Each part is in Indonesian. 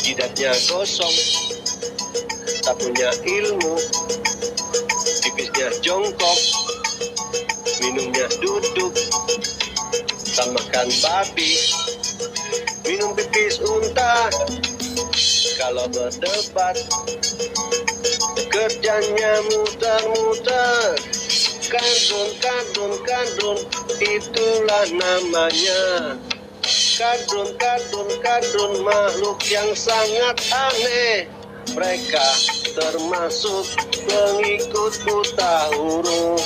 Jidatnya kosong, tak punya ilmu, pipisnya jongkok, minumnya duduk, tak makan babi, minum pipis unta. Kalau berdebat, kerjanya muter-muter, kadrun, itulah namanya. Kadrun, makhluk yang sangat aneh. Mereka termasuk pengikut buta huruf,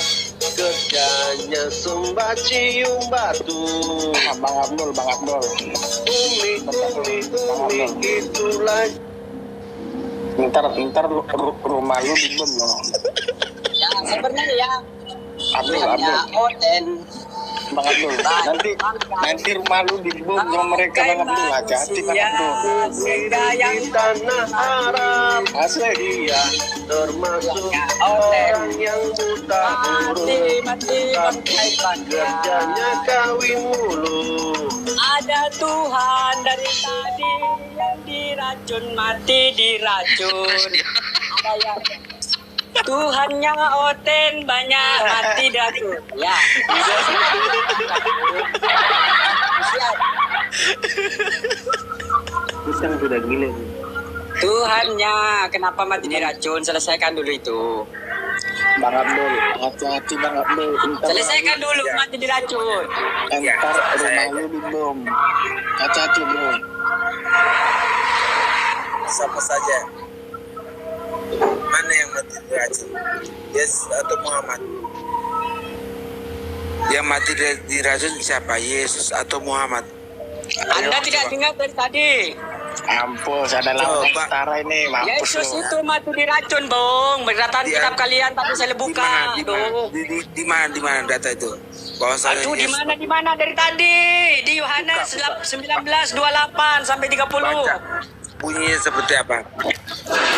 kerjanya sembah cium batu. Bang Abdul. Umi, itulah. Ntar rumah lu dibom loh. Ya sebenarnya ya. Abdul. Oten. Bang Abdul. Nanti rumah lu dibom sama mereka Bang Abdul. Hati-hati Bang Abdul. Di tanah Arab, Asli. dia termasuk orang yang buta huruf. Mati. Kerjanya kawin mulu. Ada Tuhan dari tadi yang diracun, mati diracun. Ada yang Tuhannya Oten banyak mati diracun. Ya. Siap. Bisa sudah gila. Tuhannya kenapa mati diracun? Selesaikan dulu itu. Bang Abdul, hati-hati Bang Abdul. Selesaikan dulu mati diracun. Ntar rumah lu dibom. Hati-hati bro. Siapa saja? Mana yang mati diracun? Yesus atau Muhammad? Yang mati diracun siapa? Yesus atau Muhammad? Anda tidak dengar dari tadi. Mampus, ada lawan tentara ini. Mampus Yesus lu. itu mati diracun, Bung. Berdasarkan kitab kalian tadi saya buka. Di mana data itu? Bahwasanya Aduh, di mana dari tadi? Di Yohanes 19:28 sampai 30. Baca. Bunyinya seperti apa?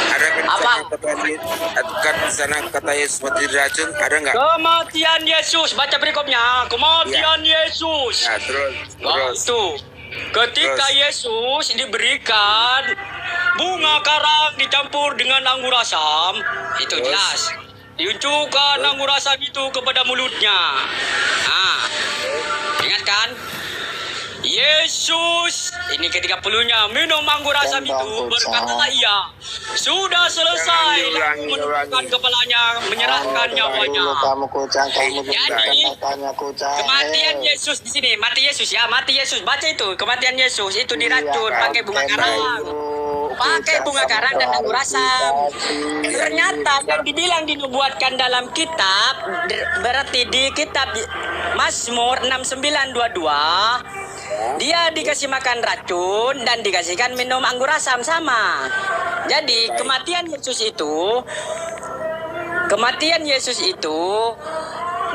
Ada kan di sana kata Yesus mati diracun, ada nggak? Kematian Yesus, baca berikutnya. Kematian Yesus. Nah, terus. Waktu ketika Yesus diberikan bunga karang dicampur dengan anggur asam, itu Terus? jelas. Diunjukkan anggur asam itu kepada mulutnya. Nah, ingat kan? Yesus, ini ke-30-nya, minum anggur asam itu, berkatalah ia, sudah selesai, lalu menundukkan kepalanya, menyerahkan nyawanya. Kamu kucang, Jadi, katanya kucang. kematian Yesus di sini, mati Yesus ya, mati Yesus. Baca itu, kematian Yesus itu diracun pakai bunga karang. Pakai bunga karang dan anggur asam. Ternyata yang dibilang dinubuatkan dalam kitab, berarti di kitab Mazmur 69:22, dia dikasih makan racun dan dikasihkan minum anggur asam sama. Jadi kematian Yesus itu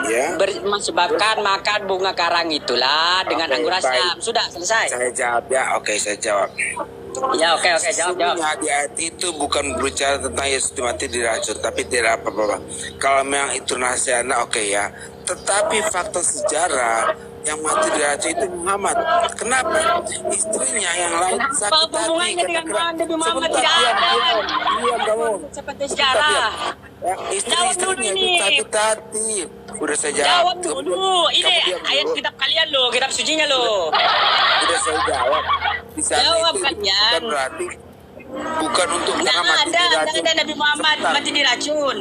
Ya. menyebabkan makan bunga karang itulah dengan Oke, anggur asam. baik. Sudah selesai. Saya jawab ya. Oke, saya jawab. Ya oke jawab. Sesungguhnya di ayat itu bukan berbicara tentang Yesus mati diracun, tapi tidak apa-apa. Kalau memang itu nasihatnya oke ya. Tetapi fakta sejarah yang mati diracun itu Muhammad. Kenapa? Istrinya yang lain sakit Apa hati. hubungannya dengan Nabi Muhammad? Tidak ada. Diam kamu. Seperti sejarah. Ya, Jawab dulu istrinya ini. itu sakit hati. Udah saya Jawab jawab. dulu. Ini Kamu diam ayat dulu. kitab kalian loh, kitab sucinya loh. Udah saya jawab. Di sana Jawab itu kalian. bukan berarti bukan untuk Tidak mati ada diracun. Nabi Muhammad Sebentar. mati diracun.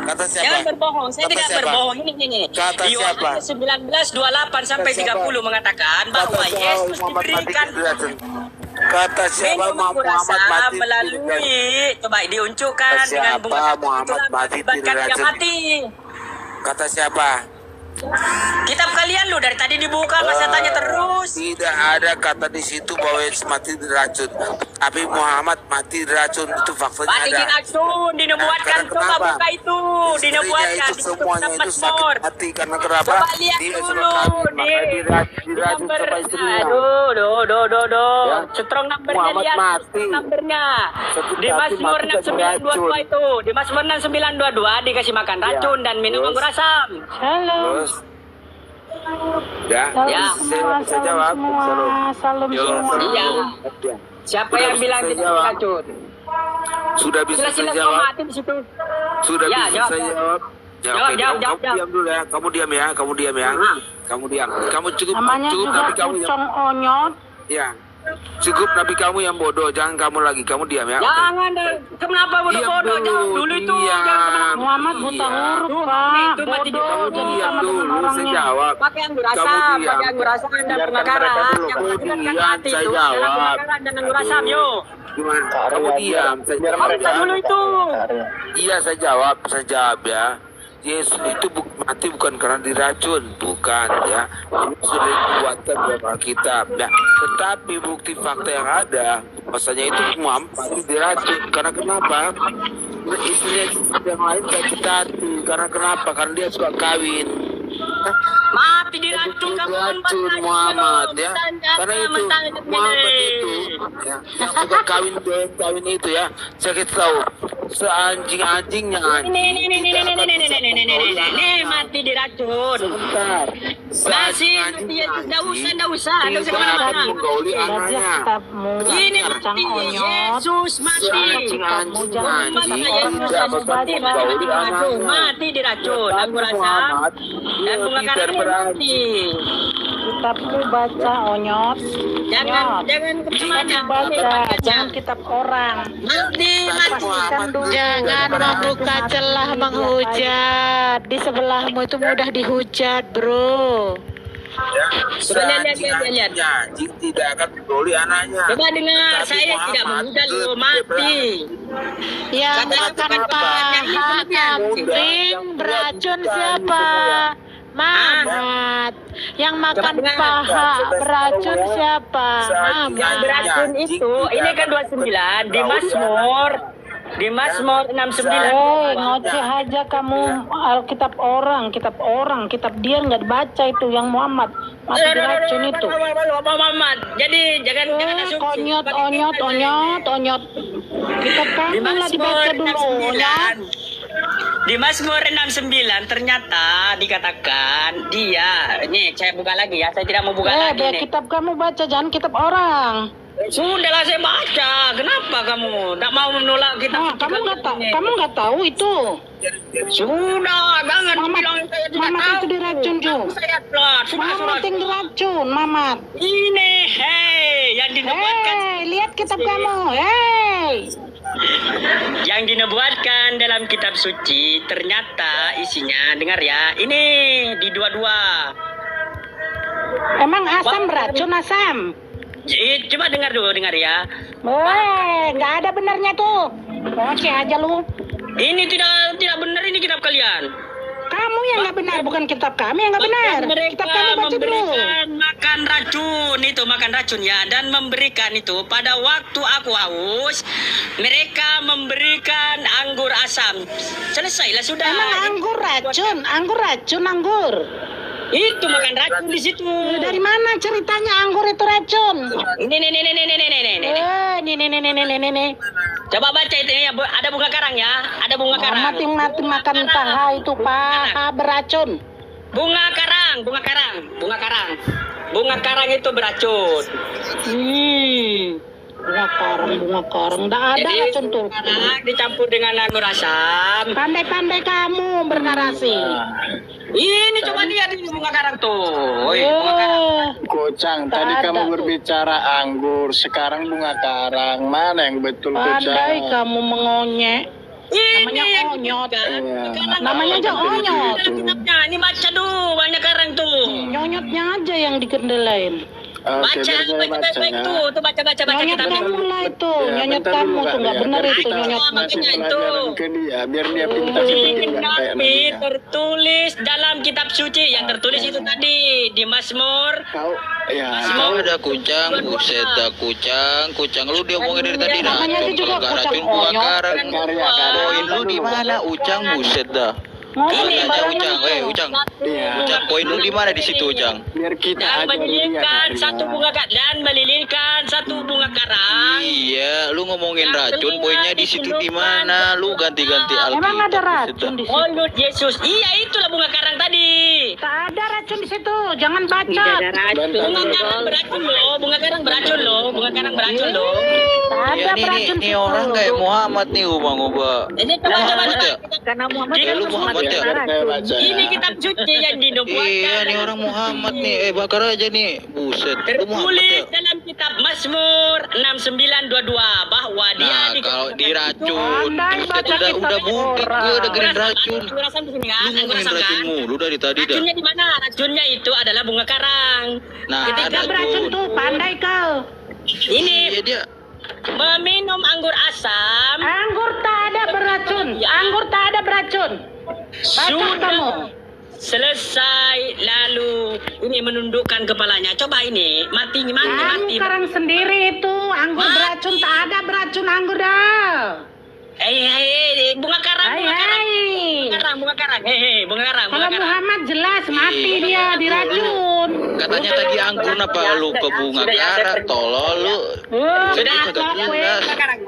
Kata siapa? Jangan berbohong, saya Kata tidak siapa? berbohong. Ini. Kata Di siapa? Yohanes 19:28 sampai Kata siapa? 30 mengatakan bahwa Kata siapa Yesus Muhammad mati diberikan diracun? Kata siapa minum anggur Muhammad asam mati melalui coba diunjukkan Kata dengan siapa bunga karang Muhammad itulah mati mengakibatkan dia diracun? mati. Kata siapa? Kitab kalian loh dari tadi dibuka masa tanya terus. Tidak ada kata di situ bahwa Yesus mati diracun. Tapi Muhammad mati diracun, itu faktanya Mati ada. diracun, dinubuatkan. Nah, Coba kenapa? buka itu, Istrinya dinubuatkan itu di semuanya kitab itu sakit Mazmur. hati karena kenapa? Coba lihat Dia dulu sudah kawin, makanya diracun number. sama istrinya. Aduh. Ya. Strong numbernya Muhammad lihat. mati. Numbernya. Sakit Di hati Mazmur mati karena 6922 itu. Di Mazmur 6922 dikasih makan racun dan minum Terus? anggur asam. Terus Ya, Ya. saya jawab. Salam Yo, semua. Iya. Ya. Siapa Sudah yang bisa bilang saya tidak jawab. diracun? Sudah bisa Sila saya semua jawab. mati di situ. Sudah Ya, bisa jawab, saya jawab. jawab. Ya, Jawab, oke, jawab, kamu jawab. diam dulu ya. Kamu diam ya. Kamu diam ya. Ah. Kamu diam. Kamu cukup Namanya cukup juga nabi kamu yang Ucong Onyot. ya. Cukup nabi kamu yang bodoh. Jangan kamu lagi. Kamu diam ya. Oke. Jangan deh. Kenapa Diam bodoh-bodoh? Jawab dulu itu. Diam. Jangan kemana- Muhammad buta huruf, Pak. Itu mati di Bodoh, kamu jadi Diam sama dulu. dengan Saya orangnya. jawab. Pakai anggur Kamu asam, diam. pakai anggur asam dan Biarkan pembakaran. mereka dulu. Yang Kamu mengakibatkan diam, mati saya itu jawab. adalah pembakaran dan anggur asam, yo. Gimana? Kamu diam. Saya Biar jawab Mereka ya. dulu itu. Iya, saya jawab ya. Yesus itu mati bukan karena diracun, bukan ya. Ini sudah dibuatkan dalam Alkitab. Nah, tetapi bukti fakta yang ada, bahwasanya itu Muhammad mati diracun. Karena kenapa? Istrinya yang lain sakit hati. Karena kenapa? Karena dia suka kawin. Mati diracun kamu. Diracun Muhammad ya. Karena itu Muhammad itu ya, yang suka kawin itu ya. Saya kasih tahu, seanjing-anjingnya anjing. Nih mati diracun. Sebentar. Masih mati ya, nggak usah kemana-mana. Menggauli Belajar anaknya. kitabmu. Ini Ucong mati, Onyot. Yesus mati. Seanjing-anjing Mati anjing. Yesus Tidak mati, menggauli anaknya. mati diracun. Aku rasa dan bunga Tidak karangan mati. Kitabmu baca, Onyot. Jangan Onyot. kemana-mana. Baca, jangan kitab orang. Mati. Pastikan dulu. Jangan membuka celah menghujat. Di sebelahmu itu mudah dihujat, bro. Lihat. Anjing tidak akan menggauli anaknya. Coba dengar, Tapi saya tidak Muhammad menghujat lo, lebih mati. Yang Kata- makan kata- paha kata- kambing beracun siapa? Mamat. Yang makan dengar. paha beracun siapa? Yang Mamat. beracun itu, ini kan 29 di Mazmur. Di Mazmur 69. Ngoceh aja kamu Alkitab orang, kitab dia nggak dibaca itu yang Muhammad masih diracun itu. Muhammad. Jadi jangan asumsi. Onyot. Kitab Di kamu lah dibaca Mazmur dulu, Onyot. 69. Di Mazmur 69 ternyata dikatakan dia, ini saya buka lagi ya, saya tidak mau buka lagi Biar nih. kitab kamu baca, jangan kitab orang. Sudahlah saya baca. Kenapa kamu tak mau menolak kita? Kamu nggak tahu itu. Sudah, jangan bilang saya tidak Mamat tahu. itu diracun, Ju. Saya telat. Mamat yang diracun, Mamat. Ini, hei, yang dinubuatkan, Lihat kitab kamu, yang dinubuatkan dalam kitab suci ternyata isinya, dengar ya, ini di 22. Emang asam beracun asam? Coba dengar ya. Nggak ada benarnya tuh. Oke aja lu. Ini tidak benar, ini kitab kalian. Kamu yang nggak benar, bukan kitab kami yang nggak benar. Mereka Kitab kamu baca dulu. memberikan makan racun ya, dan memberikan itu pada waktu aku haus, mereka memberikan anggur asam. Selesailah sudah. Emang anggur racun. Itu makan racun di situ. Dari mana ceritanya anggur itu racun? Ini. Nih. Coba baca itu ya, ada bunga karang ya, ada bunga karang. Mati makan paha itu paha beracun. Bunga karang. Bunga karang itu beracun. Bunga karang. Nggak ada Jadi, racun tuh. karang dicampur dengan anggur asam. Pandai-pandai kamu bernarasi. Ini coba lihat ini bunga karang tuh. Bunga karang. Kocang, tadi Tak ada kamu tuh. berbicara anggur, sekarang bunga karang. Mana yang betul, Pandai Kocang? kamu mengonyek. Namanya yang onyot. Iya. Namanya aja onyot. Kitabnya, ini baca tuh, banyak karang tuh. Nyonyotnya aja yang dikendelain. Oke, Baca, biar saya baca baik-baik ya. tuh baca Nyonyot kitabnya. kamu lah itu. Ya, Nyonyot bentar kamu dulu, Kak, tuh nggak ya. benar Biar itu kita nyonyot. kasih Makanya itu. pelajaran ke dia, biar dia pintar juga kayak Tapi Nadia. tertulis dalam kitab suci, yang tertulis itu tadi di Mazmur. Kau, ya, Mazmur. Ada kucang, buset dah kucang lu dia omongin dari tadi Namanya racun, itu juga kalau nggak kucang racun bunga onyot. karang. karya. Poin lu di mana ucang, buset dah. Ngomong Kali aja barangnya ucang, itu. ucang. Iya. Ucang, poin lu di mana di situ ucang? Biar kita Dan ajarin dia, melilingkan Kak. satu bunga dan melilingkan satu bunga karang. Iya, Iya, lu ngomongin racun, poinnya di situ di mana? Lu ganti-ganti Alkitab. Emang ada buset racun dah. di situ? Mulut Yesus. Iya, itulah bunga karang tadi. Tak ada racun di situ. Jangan baca. Bunga karang beracun loh, bunga karang beracun loh, bunga karang beracun loh. Tak Ya ada beracun nih orang kayak Muhammad nih ubah-ubah. Ini coba ya? Karena Muhammad Iya, lu Muhammad ya? Ini kitab suci yang dinubuatkan. Iya nih orang Muhammad nih, bakar aja nih, buset. Lu Muhammad ya? Tertulis dalam kitab Mazmur 6922 bahwa dia Nah kalau diracun, Andai baca buset, udah kitab bukit orang. gue dengerin racun. Anggur asam di sini kan? Lu Anggur ngomongin asam racun kan? mulu dari tadi dah. Racunnya di mana? Racunnya itu adalah bunga karang. Nah Ketika ada beracun tuh. tuh pandai kau. Ini Iya dia. meminum anggur asam Anggur tak ada beracun. Anggur tak ada beracun. Baca sudah kamu. selesai lalu ini menundukkan kepalanya. Coba ini mati. Kamu karang sendiri itu. Anggur Mati. beracun tak ada beracun anggur dah. Bunga karang, Hai bunga karang. hai. Bunga karang. Bunga karang, bunga Kalau karang. Muhammad jelas mati Iya. dia diracun. Katanya tadi anggur apa lu ke bunga karang, tolol lu. Sudah Itu kagak jelas. bunga karang.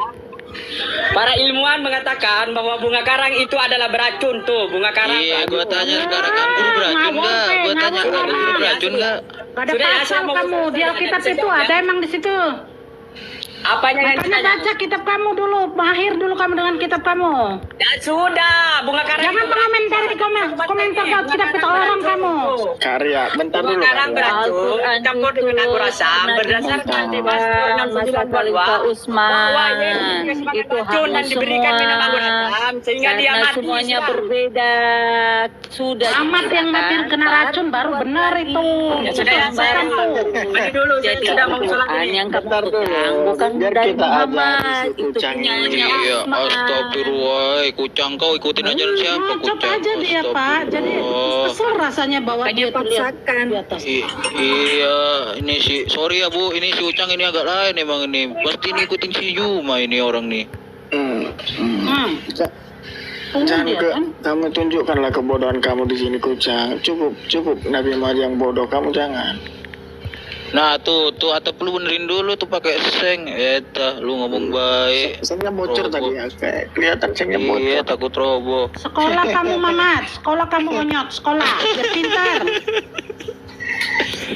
Para ilmuwan mengatakan bahwa bunga karang itu adalah beracun tuh, bunga karang. Iya, gua tanya sekarang anggur beracun nggak? Gua tanya anggur beracun nggak? Gak ada Sudah ya, pasal saya mau kamu di Alkitab itu ada emang di situ. Apanya yang Makanya ditanya? baca kitab kamu dulu, mahir dulu kamu dengan kitab kamu. Ya sudah, bunga karang. Jangan mengomentari di komentar kau kitab kita orang kamu. Karya, bentar Bunga dulu. karang Karya. beracun campur dengan anggur asam berdasarkan Mazmur 6922 bahwa Yesus itu beracun dan harus diberikan minum semua anggur asam sehingga dia karena mati. semuanya Sudah. berbeda sudah Amat yang mati kena racun baru benar itu. Ya sudah ya, saya mandi dulu. Saya jadi sudah mau sholat Quran ini. yang kamu Bentar dulu. pegang bukan Biar dari kita aja Muhammad si itu kucang ini. punyanya Iya, Utsman. astagfirullah, kucang kau ikutin ajaran siapa Ngocok kucang? aja dia Pak. Jadi Astagfirullah. kesel rasanya bawa dia tuh lihat di atas. Iya, ini si sorry ya Bu, ini si Ucang ini agak lain emang ini. Pasti ini ikutin si Yuma ini orang nih. Jangan Dia ke, kan. kamu tunjukkanlah kebodohan kamu di sini kucang. Cukup Nabi Muhammad yang bodoh, kamu jangan. Nah tuh atap lu benerin dulu tuh pakai seng. Eta, lu ngomong baik. Sengnya bocor Robo. tadi ya, kayak kelihatan sengnya Iya, bocor. takut roboh. Sekolah kamu Mamat, sekolah kamu onyot, sekolah biar pintar.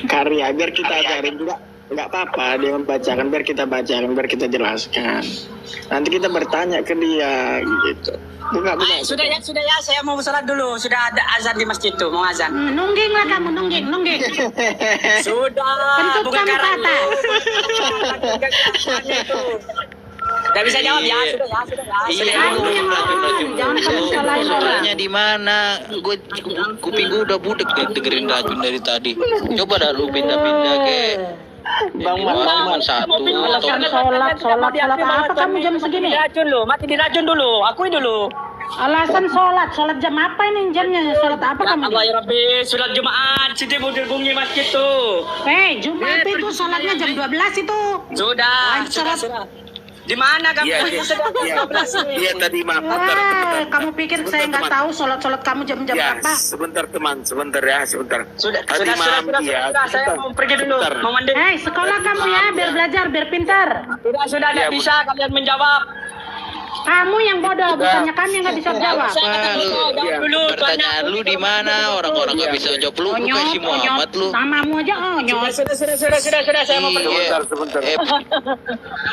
Karya, biar kita ajarin juga. Nggak apa-apa dia membacakan, biar kita bacakan, biar kita jelaskan. Nanti kita bertanya ke dia gitu. Buka. Sudah ya, saya mau sholat dulu. Sudah ada azan di masjid tuh, mau azan. Nungging lah kamu, nungging. Sudah, Kentut bunga kamu ke karang. atas. Gak bisa jawab ya, Iya. sudah ya. Iya, Kamu lu yang racun. jangan kamu salahin orang. Salahnya di mana? Gue kuping gue udah budek dengerin racun dari tadi. Coba dah lu pindah-pindah ke Bang Man, satu Alasan atau sholat apa kamu jam segini? Diracun lu, mati diracun dulu. Akui dulu. Alasan sholat jam apa ini jamnya? Sholat apa kamu? Allah ya Rabbi, sholat Jumat. Siti mau bunyi masjid tuh. Jumat itu sholatnya jam 12 itu. Sudah. Di mana kamu? Iya. Iya tadi maaf. Wah, kamu pikir Sebentar, saya nggak teman. tahu sholat kamu jam-jam Ya, apa? sebentar teman, sebentar ya, sebentar. Sudah. Tadi malam ya. Saya mau pergi dulu. Sebentar. Mau mandi. Sekolah kamu ya, biar belajar, biar pintar. Sudah, Iya, tidak bisa kalian menjawab. Kamu yang bodoh, bukannya kami yang nggak bisa jawab. Apa lu? Pertanyaan lu di mana? Orang-orang nggak bisa jawab lu kasih Muhammad lu. Namamu aja onyot. Sudah, saya mau pergi. Iya. Sebentar.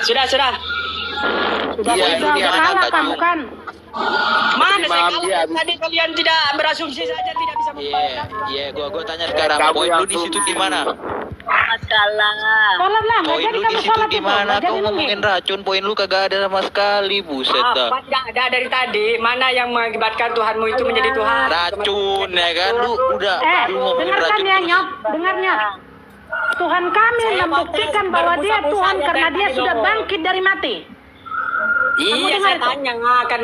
Sudah. Sudah Iya, udah ini kalah anak kamu kecil. kan. Mana saya Maaf, kalah? ya. Tadi kalian tidak berasumsi saja, tidak bisa Gua tanya sekarang Kamu poin yang lu di situ di mana? masalah Sholat lah, nggak Poin jadi lu kamu di situ sholat di itu. mana? Nggak Kau jadi ngomongin nungging. racun, poin lu kagak ada sama sekali, buset dah. Apa tidak ada dari tadi? Mana yang mengakibatkan Tuhanmu itu menjadi Tuhan? Racun ya kan lu udah lu ngomongin Dengarkan racun ya terus. nyok, dengarnya. Tuhan kami membuktikan bahwa dia Tuhan karena dia sudah bangkit dari mati. Iya, saya tanya akan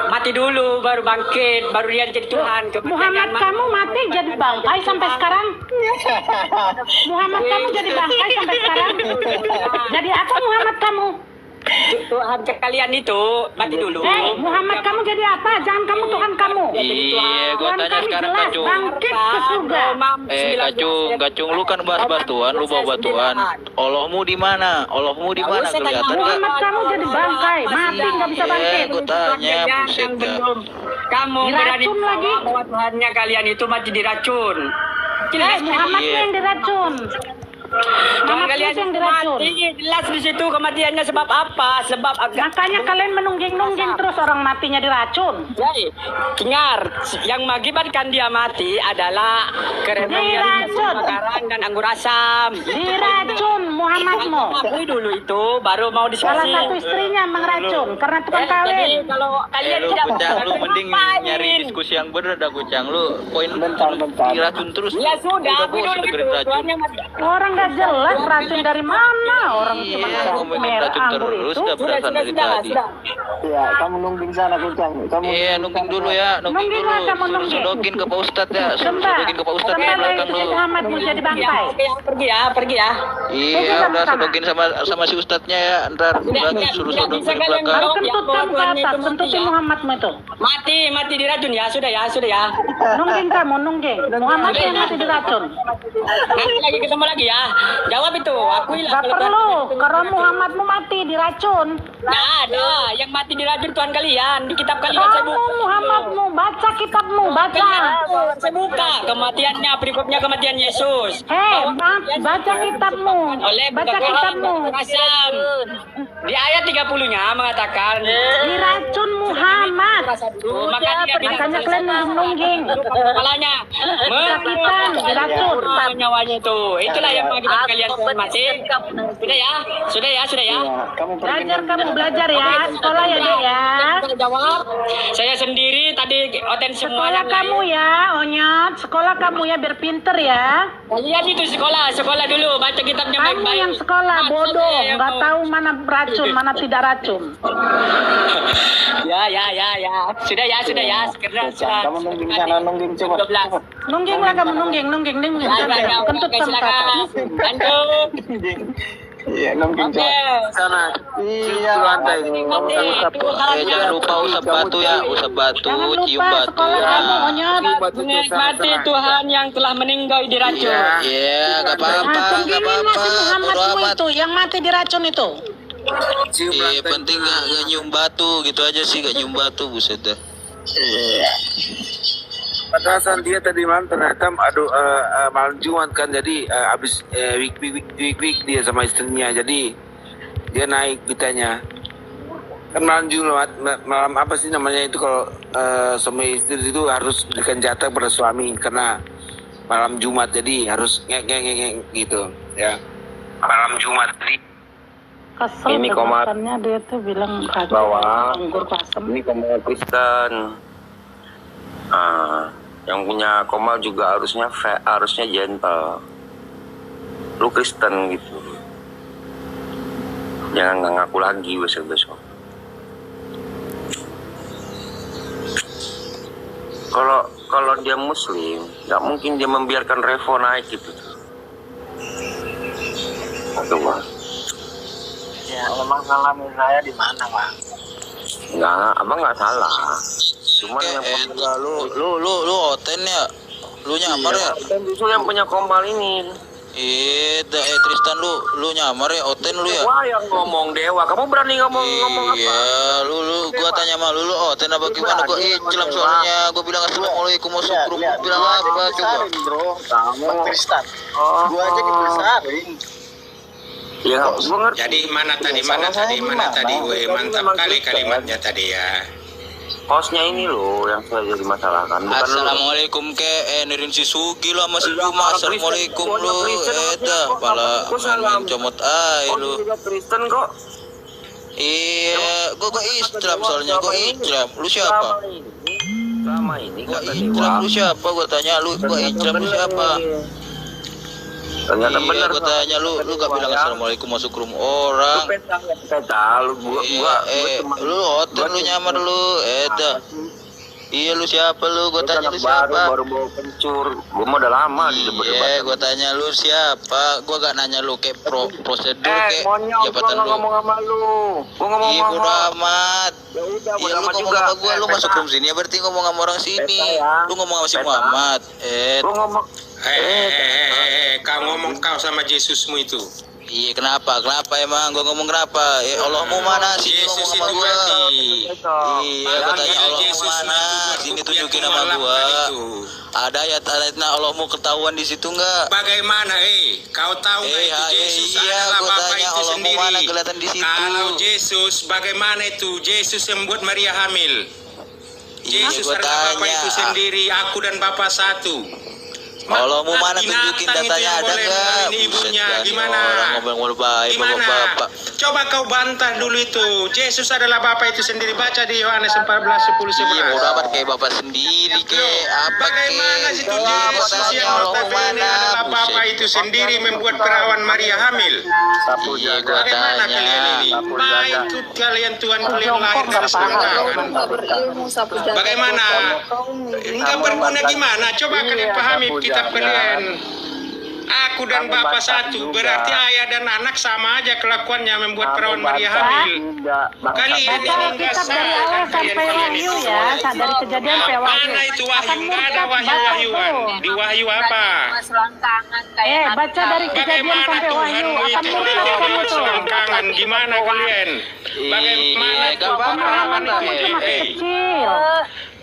mati dulu, baru bangkit, baru dia jadi Tuhan. Muhammad kamu mati jadi bangkai sampai sekarang. Muhammad kamu jadi bangkai sampai sekarang. Jadi apa Muhammad kamu? Tuhan kalian itu mati dulu. Muhammad kamu jadi apa? Jangan kamu Tuhan kamu. Iya, gua Tuhan tanya kami sekarang jelas Kacung. bangkit ke surga. Kacung, lu kan bahas batuan, lu bawa batuan. Allahmu di mana? Allahmu di mana? Kelihatan nggak? Muhammad kamu jadi bangkai, mati nggak bisa bangkit. Gua tanya, buset dah. Kamu berani Diracun lagi. bahwa Tuhannya kalian itu mati diracun. Muhammad yang diracun. Muhammad Kalian yang diracun. mati, jelas di situ kematiannya sebab apa? Sebab Makanya kalian menungging-nungging terus orang matinya diracun. Jadi, dengar, yang mengakibatkan dia mati adalah karena Diracun. kebakaran dan anggur asam. Diracun Muhammadmu. Mati dulu itu, baru mau Salah diskusi. satu istrinya mengracun karena tukang Jadi kawin. kalau kalian Lu tidak Kucang, lu mending ngapain? nyari diskusi yang bener dah Kucang. Lu poin Bentar. diracun terus. Ya sudah, aku bosan dulu dengerin gitu. racun. Tuhannya mati. Orang nggak jelas racun dari mana orang cuma Iya, ngomongin racun anggur terus itu. dah perasaan dari tadi. Iya, kamu nungging sana Kucang. Kamu Iya, nungging dulu ya, nungging Nungging dulu. lah kamu, Suruh nungging. sodokin ke Pak Ustadz ya, suruh Sembah, sodokin ke Pak Ustadz di sembah belakang lagi lu. Muhammadmu jadi bangkai. Pergi ya, pergi ya. Iya, udah sodokin sama si Ustadznya ya, ntar suruh sodokin ke belakang. Baru kentutkan ke atas, kentutin Muhammadmu itu. Mati diracun ya, sudah ya. Nungging kamu, nungging. Muhammad yang mati diracun. Nanti lagi ketemu lagi ya. Jawab itu, akuilah. Gak perlu, karena Muhammadmu mati diracun. Nah, ada yang mati diracun Tuhan kalian di kitab kalian saya Kamu buka. Muhammadmu, baca kitabmu, baca. Saya buka kematiannya, perikopnya kematian Yesus. Baca kitabmu, Oleh baca kitabmu. Asam. Di ayat 30-nya mengatakan Diracun Muhammad. maka dia Makanya kalian nungging-nungging. kepalanya Sakitan, diracun. nyawanya itu. Itulah yang mengakibatkan kalian mati. Sudah ya. kamu pergi Belajar ya, sekolah ya dek ya. Jawab. Saya sendiri tadi oten semua. Sekolah kamu ya, Onyot. Sekolah kamu ya, biar pinter ya. Kalian itu sekolah dulu, baca kitabnya Kamu baik-baik. yang sekolah bodoh, nggak tahu mana racun, mana tidak racun. Ya. Sudah ya. kamu nungging sana, nungging coba. 12. Nungging lah kamu, nungging. Kentut tempat. Lanjut. Iya, nungging Oke. coba. Sana. Iya, Jangan lupa usap batu ya, usap batu, Jangan cium lupa batu sekolah ya. kamu, Onyot. Menikmati Tuhan yang telah meninggal di racun. Iya, gak apa-apa, gak apa-apa. Bodo Muhammadmu amat. itu, yang mati diracun itu. Iya, penting gak nyium batu, gitu aja sih, gak nyium batu, buset dah. Patasan dia tadi malam ternyata malam Jumat kan, jadi abis week dia sama istrinya, jadi dia naik beritanya kan malam Jumat, malam apa sih namanya itu kalau suami istri itu harus berikan jatah pada suami karena malam Jumat, jadi harus ngek gitu ya, malam Jumat tadi. Kesel Ini Komar. kelihatannya dia tuh bilang Bahwa anggur pasem. ini Komal Kristen. Yang punya Komal juga harusnya gentle. Lu Kristen gitu. Jangan nggak ngaku lagi besok. Kalau dia Muslim, nggak mungkin dia membiarkan Revo naik gitu. Itu Bang. Ya, memang salahnya saya di mana, Bang? Nggak, abang nggak salah. Cuman yang Lu oten ya, lu nyamar ya. dan justru yang punya Komal ini. Tristan lu nyamar ya, oten lu ya. Wah, yang ngomong Dewa, kamu berani ngomong apa? Iya, gua tanya sama lu oten apa gimana? Gua Islam soalnya, gua bilang assalamualaikum warahmatullahi wabarakatuh. Bilang apa coba? Bro, kamu Tristan. Oh, Gua aja dibesarin. ya, gua ngerti. Jadi mana tadi? Weh, mantap kali kalimatnya tadi ya. Hostnya ini loh yang saya jadi masalahkan. Bukan Assalamualaikum nirin si Sugi lu sama si Juma. Assalamualaikum lu. Pala main comot lu. lu. Juga Kristen kok. Iya, gua Islam soalnya, gua Islam. Lu siapa? Selama ini Gua kata Islam, Dewa. lu siapa? Gua tanya lu, gua Islam, lu siapa? Ternyata Iya, benar. gua tanya lu gak bilang assalamualaikum masuk ke rumah orang. Peta lu gua Lu hotel lu nyamar lu, dah. Iya lu siapa lu? Gue Lu kan tanya lu anak baru, siapa? baru bawa pencur. Gue mau udah lama di debat-debat. Iya, gue tanya lu siapa? Gue gak nanya lu kayak prosedur kayak monyong, gue jabatan nggak lu. ngomong sama lu. Gue ngomong Iya, sama bodo amat. Ya udah, Iya, bodo lu amat ngomong juga. sama gue, lu masuk Peta. room sini ya berarti ngomong sama orang sini. Sayang. Lu ngomong sama si Peta. Muhammad. Gue ngomong. Kau ngomong kau sama Yesusmu itu. Iya, kenapa? Kenapa emang? Gue ngomong kenapa? Allahmu mana? Sini ngomong Yesus sama itu gue. mati. Iya, gue tanya Allahmu mana? Sini tunjukin nama gue. Ada ayat-ayat Allahmu ketahuan di situ enggak? Bagaimana kau tahu nggak itu Yesus iya, adalah gua Bapa tanya itu Allahmu sendiri. mana kelihatan di situ. Kalau Yesus bagaimana itu Yesus yang membuat Maria hamil. Iya, Yesus gua adalah Bapa tanya. itu sendiri, aku dan Bapa satu. Allahmu mana tunjukin Binatang itu datanya yang ada boleh enggak? mengawini ibunya. Gimana? Orang ngomong baik Gimana? bapak-bapak. Coba kau bantah dulu itu. Yesus adalah Bapa itu sendiri. Baca di Yohanes 14:10-11. Iya, bodo amat kayak bapak sendiri kayak apa Bagaimana kayak. situ Coba Yesus tanya yang Allahmu notabene mana? adalah Bapa Buset. itu sendiri membuat perawan Maria hamil. Sapu Iya, jaga. gua Bagaimana tanya. kalian ini? Sapu Ma jaga. itu kalian Tuhan kalian lahir dari selangkangan. Bagaimana? Enggak berguna gimana? Coba kalian pahami kitab kalian. Aku dan Bapa satu, berarti ayah dan anak sama aja kelakuannya membuat perawan Maria hamil. Kalian ini Baca enggak kitab dari sah awal kalian sampai kalian Wahyu itu. ya, dari kejadian sampai Wahyu. Mana itu Wahyu? Akan Enggak ada murtad, baca Wahyu-Wahyuan. itu. Di Wahyu apa? Baca dari kejadian Bagaimana sampai Wahyu, Tuhanmu akan itu murtad membuat kamu tuh. selangkangan? Gimana kalian? Bagaimana Iya, gak apa-apa, pemahaman Bang. Kamu itu? tuh masih kecil.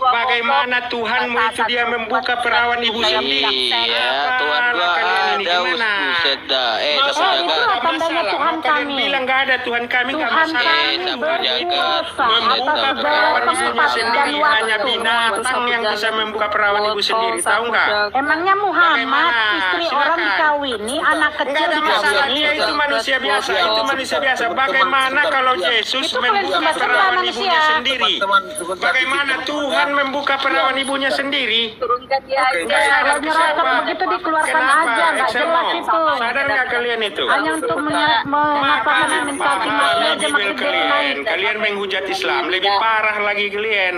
Bagaimana Tuhanmu itu dia membuka perawan ibu sendiri? Iya, Tuhan gua Kalian ini ada gimana? buset dah. Masa Sapu itu jaga. nggak tandanya masalah? Tuhan Mau kalian kami. bilang nggak ada Tuhan kami nggak Tuhan masalah. kami sapu jaga. berkuasa Membuka atas segala perawan ibunya tempat dan sendiri hanya waktu. binatang yang bisa membuka perawan ibu sendiri. Tahu nggak? Emangnya Muhammad, Bagaimana? istri Silakan. orang dikawini, anak Enggak kecil ada masalah, dikawini. dia itu manusia biasa, itu manusia biasa. Bagaimana kalau Yesus Itu kalian membuka sembah-sembah perawan manusia. ibunya sendiri? Bagaimana Tuhan membuka perawan ibunya sendiri? Kalau nyerocok begitu dikeluarkan aja, nggak jelas itu. Sadar nggak kalian itu? Hanya untuk mengatakan minta mati aja makin jadi naik. Kalian menghujat Islam, lebih parah lagi kalian.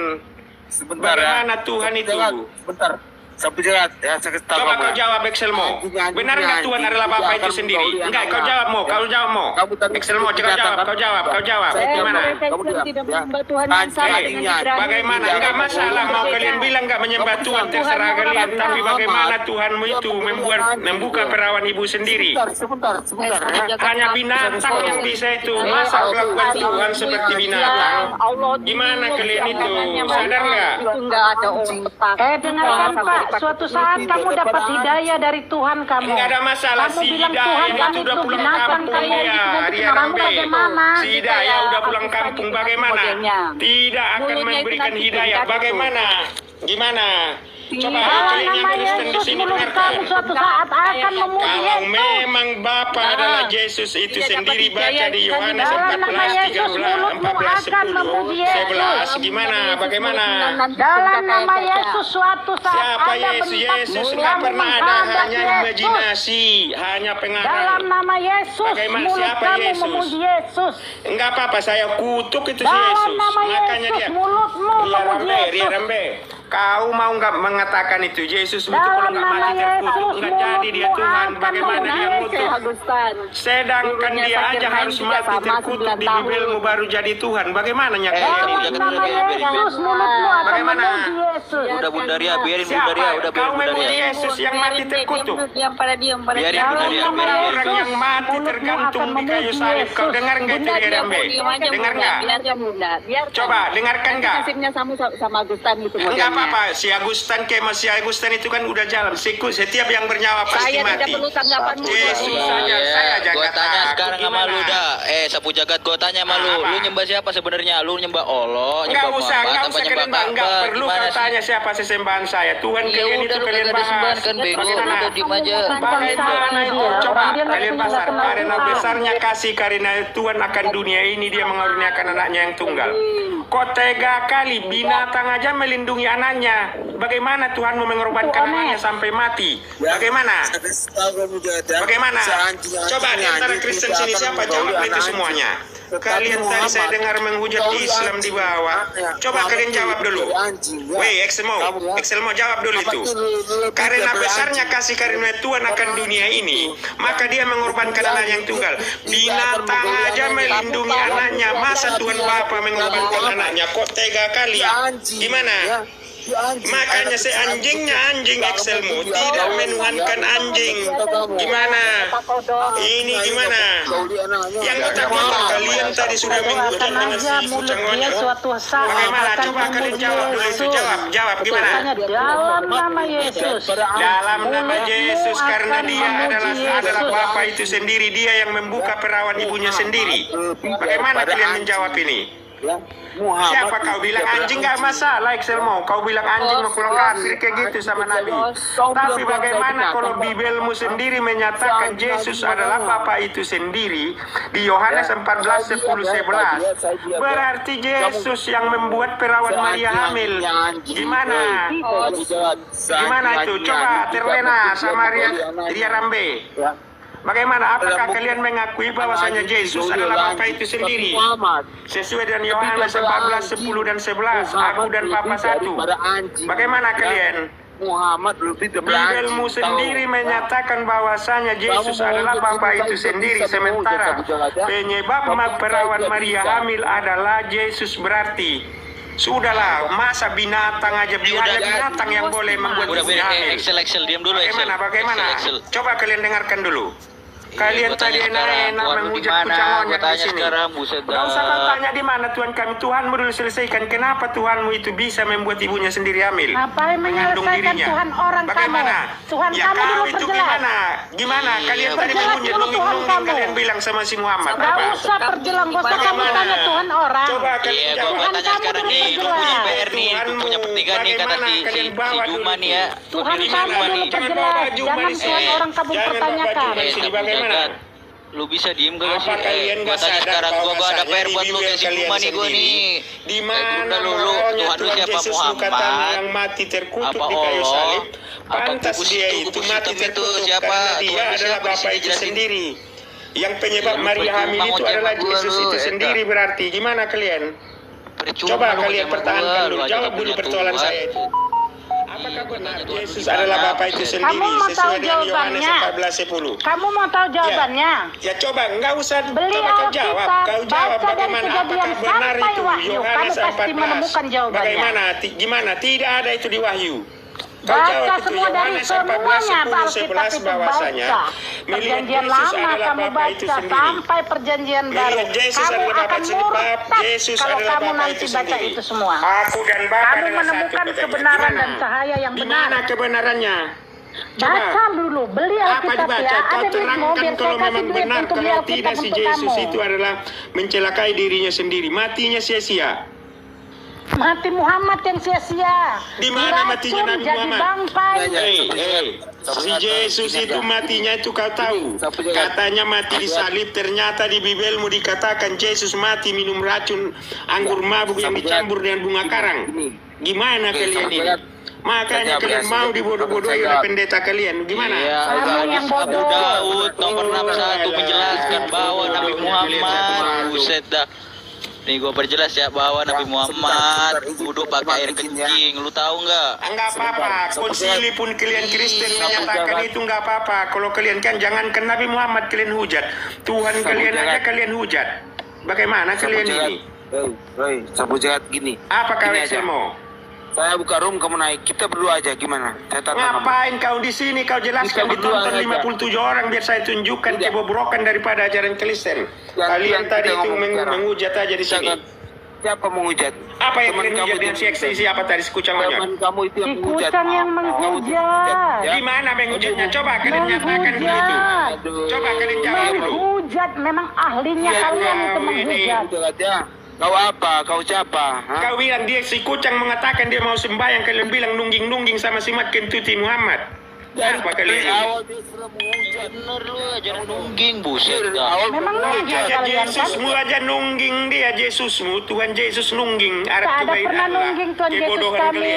Bagaimana Tuhan itu? Sebentar. Sapu jaga. Ya, saya kasih tahu Coba kamu kau ya. jawab Excelmo. Benar nggak Tuhan adalah Bapa itu sendiri? Enggak, kau jawab mau, kau jawab mau. Excelmo, kau jawab. Gimana? Kamu tidak menyembah Tuhan yang sama dengan Ibrahim. Bagaimana? Enggak masalah mau kalian bilang enggak menyembah Tuhan, terserah kalian. Tapi bagaimana Tuhanmu itu membuka perawan ibu sendiri? Sebentar. Hanya binatang yang bisa itu. Masa kelakuan Tuhan seperti binatang? Gimana kalian itu? Sadar nggak? Dengarkan Pak, suatu saat kamu dapat hidayah dari Tuhan kamu. Enggak ada masalah, Kamu si bilang Hidayah Tuhan itu kami udah itu pulang binatang, kampung kalian dia, itu nanti Ria kamu Rambe. bagaimana? Si Hidayah udah pulang kampung, bagaimana? Tidak akan memberikan hidayah, bagaimana? Gimana? Coba Dalam kalian yang nama Kristen di Yesus sini mulut dengarkan. kamu suatu saat akan memuji Kalau Yesus. memang Bapa adalah Yesus itu sendiri, baca di Yohanes Dalam nama 14, Yesus 13, mulutmu 14, akan memuji Yesus. 11. Gimana? Bagaimana? Dalam nama Yesus suatu saat Siapa ada Yesus? Yesus bentakmu nggak yang pernah ada, menghadap hanya Yesus. imajinasi, hanya pengarang. Dalam nama Yesus Bagaimana? mulut Siapa kamu Yesus? memuji Yesus. Enggak apa-apa, saya kutuk itu si Dalam Yesus. nama Makanya Yesus dia mulutmu memuji Ria Yesus. Rambe. Kau mau nggak mengatakan itu Yesus itu Dalam kalau nggak nama mati terkutuk Yesus nggak jadi dia mulutmu Tuhan. akan Bagaimana dia memuji kutuk? Sedangkan dia aja harus mati terkutuk di bibelmu baru jadi Tuhan. Bagaimana Dalam nyakitnya ini? nama Yesus mulutmu akan Bagaimana? memuji Yesus. Udah Bunda Ria, biarin Bunda Siapa? Ria, udah Kau biarin Bunda memuji Ria. Yesus yang mati terkutuk. Biarin Bunda Dalam Ria, nama biarin. Orang yang Yesus mati mulutmu tergantung akan di kayu memuji salib. Kau Yesus. dengar nggak itu Ria Rambe? Dengar nggak? Coba dengarkan nggak? sama Agustan itu Enggak apa-apa, si Agustan Agustan itu kan udah jalan. Setiap yang bernyawa pasti Saya mati. tidak perlu tanggapanmu. Yesus saja, saya jaga. Gue tanya sekarang sama lu Gimana? dah. Sapu jagat gue tanya sama lu. Apa? Lu nyembah siapa sebenarnya? Lu nyembah Allah, Enggak nyembah usah Muhammad, apa kalian nyembah bang. Enggak Ka'bah? perlu Gimana kau sih? tanya siapa sesembahan saya. Tuhan Ya kalian udah itu lu kalian kagak ada sembahan bahas. kan bego, lu Bagaimana? udah diem aja. Bagaimana itu? Coba Dia nggak kalian punya pasar. kenal Karena Tuhan. besarnya kasih karena Tuhan akan dunia ini dia mengaruniakan anaknya yang tunggal. Kok tega kali binatang aja melindungi anaknya. Bagaimana Tuhan mau mengorbankan anaknya sampai mati? Bagaimana? Saya kasih tahu kamu juga ya. Bagaimana? Si anjing-anjing Coba di antara anjing Kristen itu sini akan siapa membawa jawab anak itu anjing. semuanya? kalian tadi saya dengar menghujat Islam di bawah. Coba kalian jawab dulu. Weh, Excelmo jawab dulu itu. Karena besarnya kasih karunia Tuhan akan dunia ini, maka dia mengorbankan anak yang tunggal. Binatang aja melindungi anaknya, masa Tuhan Bapa mengorbankan anaknya? Kok tega kali? Gimana? Makanya anjing Excelmo tidak menuhankan anjing. Gimana? Ini gimana? Yang kotak-kotak kalian tadi sudah menghujat dengan si kucing monyet. Bagaimana? Coba kalian jawab dulu itu. Jawab gimana? Dalam nama Yesus. Dalam nama Yesus, karena dia adalah Bapa itu sendiri, dia yang membuka perawan ibunya sendiri. Bagaimana kalian menjawab ini? Siapa kau bilang anjing gak masalah Excelmo? Kau bilang anjing mau kurang kafir kayak gitu sama Nabi. Tapi bagaimana kalau Bibelmu sendiri menyatakan Yesus adalah Bapa itu sendiri di Yohanes 14:10-11. Berarti Yesus yang membuat perawan Maria hamil. Gimana? Gimana itu? Coba terlena sama Ria Rambe. Bagaimana? Apakah kalian mengakui bahwasanya Yesus adalah Bapa itu sendiri? Sesuai dengan Yohanes 14:10 dan 11, aku dan Bapa satu. Bagaimana kalian? Bibelmu sendiri menyatakan bahwasanya Yesus adalah Bapa itu sendiri, sementara penyebab perawan Maria hamil adalah Yesus. Berarti sudahlah, masa binatang aja, binatang yang boleh membuat ibunya hamil. Excel, diam dulu. Bagaimana? Coba kalian dengarkan dulu. Kalian tadi enak-enak menghujat kucing monyet di sini. Gak usah kau tanya di mana Tuhan kami. Tuhanmu dulu selesaikan. Kenapa Tuhanmu itu bisa membuat ibunya sendiri hamil? Apa yang menyelesaikan Tuhan orang bagaimana? kamu? Tuhan Ya kamu kau dulu itu perjelas. gimana? Kalian tadi Perjelas menghujat dulu Tuhan kamu. kalian bilang sama si Muhammad. Gak Apa? usah perjelang, gak usah kamu tanya Tuhan orang. Coba kalian Iya, jawab. gua tanya sekarang nih, lu punya PR nih, lu Tuhanmu, punya pertigaan nih kata bagaimana si kalian bawa Juma dulu nih ya. Tuhan Si kamu Juma dulu nih. perjelas. Jangan Tuhan orang kamu pertanyakan. Bagaimana? Lu bisa diem gak sih? Apa kalian Gua gak tanya sadar sekarang, gua ada bahwasanya PR buat di lu kayak si Bibel Juma nih gua kalian nih. di mana lu Tuhan Tuhan lu siapa Yesus katakan Muhammad? yang mati terkutuk Apa di kayu Allah? salib, Apa pantas kubus dia itu, itu kubus mati hitam itu terkutuk siapa? karena dia Tuhan lu adalah siapa? Bapa itu Dijelasin. sendiri. Yang penyebab Ya, lu Maria percuma hamil itu ngoceh adalah sama gua Yesus lu, itu Eta. sendiri. Berarti gimana kalian? Percuma Coba lu kalian sama pertahankan gua, dulu. lu aja Jawab gak dulu punya persoalan Tuhan. saya itu. Apakah benar Yesus Gimana? adalah Bapa itu sendiri Kamu mau tahu sesuai dengan Yohanes jawabannya? 14:10? Kamu mau tahu jawabannya? Ya coba, nggak usah Beli coba kau jawab. Alkitab, Kau jawab baca dari bagaimana, Kejadian apakah benar sampai itu Wahyu. Yohanes Kamu pasti 14? menemukan jawabannya. Bagaimana? Gimana? Tidak ada itu di Wahyu. Kau Baca jawab itu semua dari Yohanes semuanya, 14:10-11 Alkitab itu bahwasanya baca. melihat Perjanjian Yesus lama adalah kamu Bapa itu baca sendiri. sampai perjanjian baru. Melihat Yesus Kamu adalah Bapa akan itu sendiri. murtad Yesus kalau adalah kamu Bapa nanti itu baca sendiri. itu semua. Aku dan Bapa Kamu adalah menemukan satu, katanya. kebenaran Gimana? dan cahaya yang Di benar. mana kebenarannya? Baca dulu, beli Apa Alkitab dibaca? ya. Kau Ada duitmu, terangkan biar kalau saya kasih memang duit benar. untuk beli Kalau Alkitab tidak si untuk Yesus kamu. itu adalah mencelakai dirinya sendiri. Matinya sia-sia. Mati Muhammad yang sia-sia. Di mana matinya Diracun Nabi jadi Muhammad? bangkai. Si Yesus itu matinya itu kau tahu. Katanya mati di salib, ternyata di Bibelmu dikatakan Yesus mati minum racun anggur mabuk yang dicampur dengan bunga karang. Gimana kalian ini? Makanya kalian mau dibodoh-bodohi oleh pendeta kalian. Gimana? Iya, Kamu yang Abu bodoh. Daud nomor 61 menjelaskan bahwa Nabi Muhammad, buset dah. Nih gua perjelas ya bahwa Nabi Muhammad duduk pakai air kencing. Lu tahu nggak? Enggak apa-apa, konsili pun kalian Kristen menyatakan itu enggak apa-apa. Kalau kalian kan jangankan Nabi Muhammad kalian hujat, Tuhan kalian aja kalian hujat. Bagaimana kalian ini? Sabu jahat gini. Apa Gini kalian aja. mau? Saya buka room, kamu naik. Kita berdua aja gimana? Saya tata nama. Ngapain kau di sini? Kau jelaskan Kita berdua ditonton aja. 57 orang biar saya tunjukkan Tidak. kebobrokan daripada ajaran Kristen. Kalian Kita tadi itu ngomong sekarang. menghujat aja di sini. Siapa menghujat? Apa yang Teman kalian hujat dengan si X siapa tadi si kucang monyet? Teman kamu itu yang Si menghujat. kucang yang menghujat. Ya. Di mana menghujatnya? Coba kalian nyatakan dulu itu. Menghujat. Coba kalian jawab dulu. Menghujat. Memang ahlinya Ya, kalian itu ini. menghujat. Udah aja. Kau apa? Kau siapa? Hah? Kau bilang dia si kucang mengatakan dia mau sembahyang, kalian bilang nungging-nungging sama si Mat Kentuti Muhammad. Apa kalian ini? Awal dia sudah menghujat. Bener lu ajaran nungging, buset dah. Memang menghujat Ya kalian kan? Yesusmu aja nungging dia, Yesusmu, Tuhan Yesus nungging. Tidak ada pernah nungging Tuhan Yesus kami.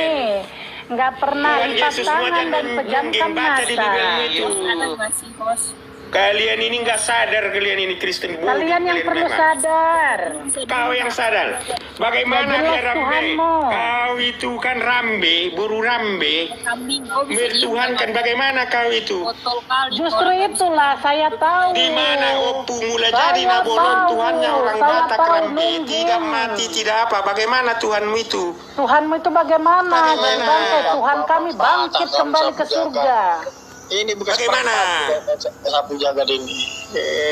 Nggak pernah Tuhan lipat Yesus semua tangan dan jangan pejamkan nungging, baca di mata. Bibelmu itu. Kalian ini nggak sadar, kalian ini Kristen bodoh. Kalian yang perlu memang. sadar. Kau yang sadar. Bagaimana Ya, jelas dia Rambe? Tuhanmu. Kau itu kan Rambe, buru Rambe. Bertuhankan, bagaimana kau itu? Justru itulah saya tahu. Di mana Opu mulai Saya jadi Nabolon, tahu, Tuhannya orang saya Batak tahu, Rambe, nunggu. tidak mati, tidak apa. Bagaimana Tuhanmu itu? Tuhanmu itu bagaimana? Bagaimana? Dari bangkai Tuhan kami bangkit kembali ke surga. Ini bukan Bagaimana? sapu jagat ini.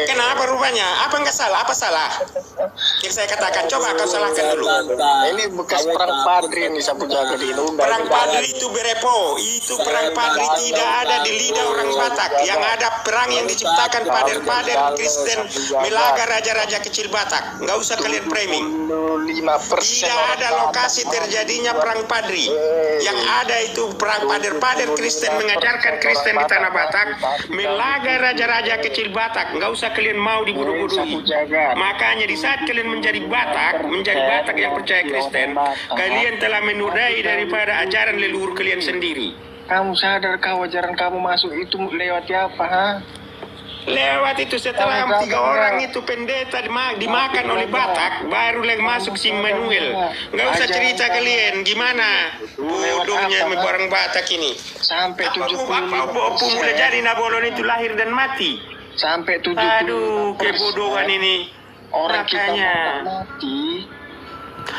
Kenapa rupanya? Apa nggak salah? Apa salah? Yang saya katakan, coba kau salahkan dulu. Ini bekas perang padri ini sapu jagat ini. Perang padri itu berepo, itu perang padri tidak ada di lidah orang Batak. Yang ada perang yang diciptakan pader-pader Kristen melaga raja-raja kecil Batak. Nggak usah kalian framing. 5% Tidak ada lokasi terjadinya perang padri. Yang ada itu perang pader-pader Kristen mengajarkan Kristen di tanah Batak melaga raja-raja kecil Batak. Nggak usah kalian mau dibodoh-bodohi. Makanya di saat kalian menjadi Batak yang percaya Kristen, kalian telah menodai daripada ajaran leluhur kalian sendiri. Kamu sadar kau ajaran kamu masuk itu lewat apa, ha? Lewat itu setelah 3 orang itu pendeta dimakan oleh Batak, baru lagi masuk si Manuel. Nggak usah cerita kalian gimana bodohnya orang Batak ini. Sampai 75%. Apa mulai jadi Nabolon itu lahir dan mati. Sampai 75%. Aduh, kebodohan ini. Orang kita Makanya. mati.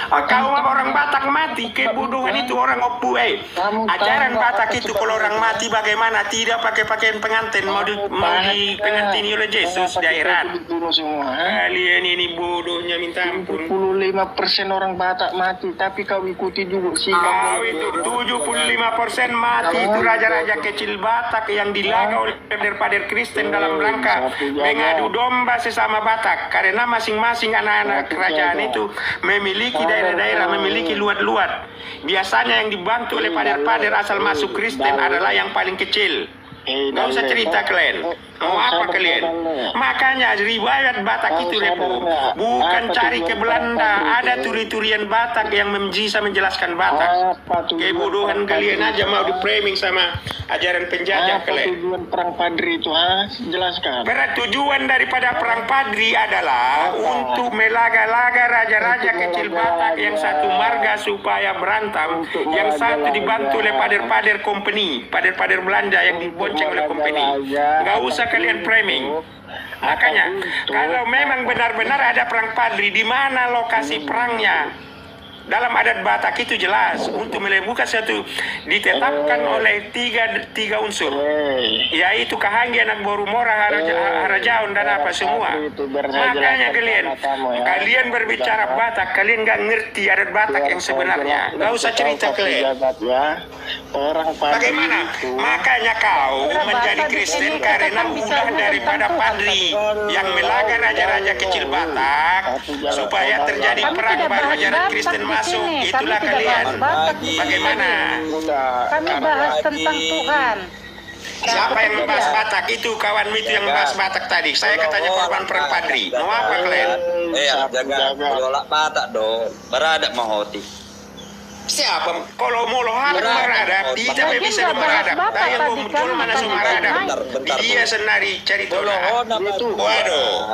Kau orang Batak mati, kebodohan itu orang Opu. Ajaran Batak itu kalau orang mati bagaimana? Tidak pakai pakaian pengantin, mau dipengantini oleh Yesus di akhirat. Kalian ini bodohnya minta ampun. 75% orang Batak mati, tapi kau ikuti juga sih. Kau itu 75% mati itu raja-raja kecil Batak yang dilaga oleh pader-pader Kristen dalam rangka mengadu domba sesama Batak. Karena masing-masing anak-anak kerajaan itu memiliki daerah-daerah, memiliki luat-luat. Biasanya yang dibantu oleh pader-pader asal masuk Kristen adalah yang paling kecil. Nggak usah cerita kalian. Mau apa kalian? Makanya riwayat Batak itu Repo bukan cari ke Belanda. Ada turi-turian Batak yang bisa menjelaskan Batak. Kebodohan kalian aja mau di-framing sama ajaran penjajah kalian. Tujuan perang padri itu, ha? Jelaskan. Tujuan daripada perang padri adalah untuk melaga-laga raja-raja kecil Batak yang satu marga supaya berantem, yang satu dibantu oleh pader-pader company, pader-pader Belanda yang dibonceng oleh company. Nggak usah kalian framing. Makanya kalau memang benar-benar ada perang padri, di mana lokasi perangnya? Dalam adat Batak itu jelas untuk melakukan satu ditetapkan oleh tiga unsur, yaitu Kahanggi, Anak Boru, Mora, Harajaon dan apa semua. Makanya kalian berbicara Batak, kalian nggak ngerti adat Batak yang sebenarnya. Nggak usah cerita kalian. Bagaimana? Makanya kau menjadi Kristen karena ulah daripada padri yang melaga raja-raja kecil Batak supaya terjadi perang baru ajaran Kristen masuk. Itulah kalian. Bagaimana? Kami bahas tentang Tuhan. Siapa yang membahas Batak? Itu kawanmu itu yang membahas Batak tadi. Saya katanya korban perang padri. Mau apa kalian? Jaga Lola Batak dong. Beradab mahoti. Siapa? Kalau mau lohalan meradap, tidak bisa meradap. Saya mau muncul mana semua meradap. Dia sendiri cari tolak. Waduh.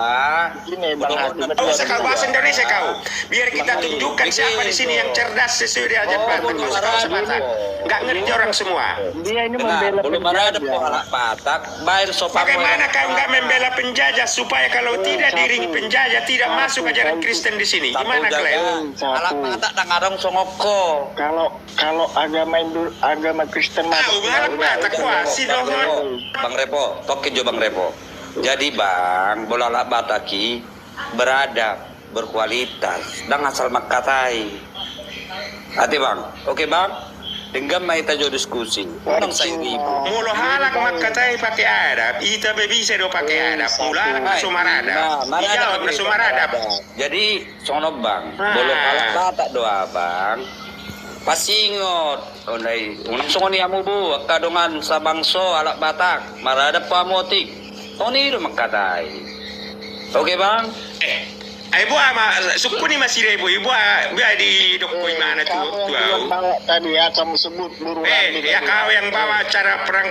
Kau usah kau bahasa Indonesia kau. Biar kita tunjukkan siapa di sini yang cerdas sesuai ajaran Batak. Kau usah bahasa Batak. Nggak ngerti orang semua. Dia ini membela Belum beradab Lola Batak. Bayar sopan. Bagaimana kau nggak membela penjajah supaya kalau tidak diringi penjajah tidak masuk ajaran Kristen di sini? Gimana kalian? Alat Batak dan ngarang songoko. Kalau agama Kristen Tahu ngarang Batak kuasi dong. Bang Repo, toke jo Bang Repo. Jadi Bang, bola Bataki beradab, berkualitas, dan asal makatai. Hati Bang, oke Bang? Dengan kita jo diskusi. Unang sa ibu. Mulu halak makatai pakai adab, ita bisa do pakai adab. Mula halak na sumaradab. Ijawab na sumaradab. Jadi, sono Bang, bola halak Batak doa Bang. Pasingot, unang songo ni amu bu, kadongan sa bangso alak Batak, maradap pa motik. Toni do magkatay. Okay Bang? Ibu ama suku ni masih ibu biar di dokoi mana tuh Tadi ya kamu sebut buruan. ya kau yang bawa cara perang.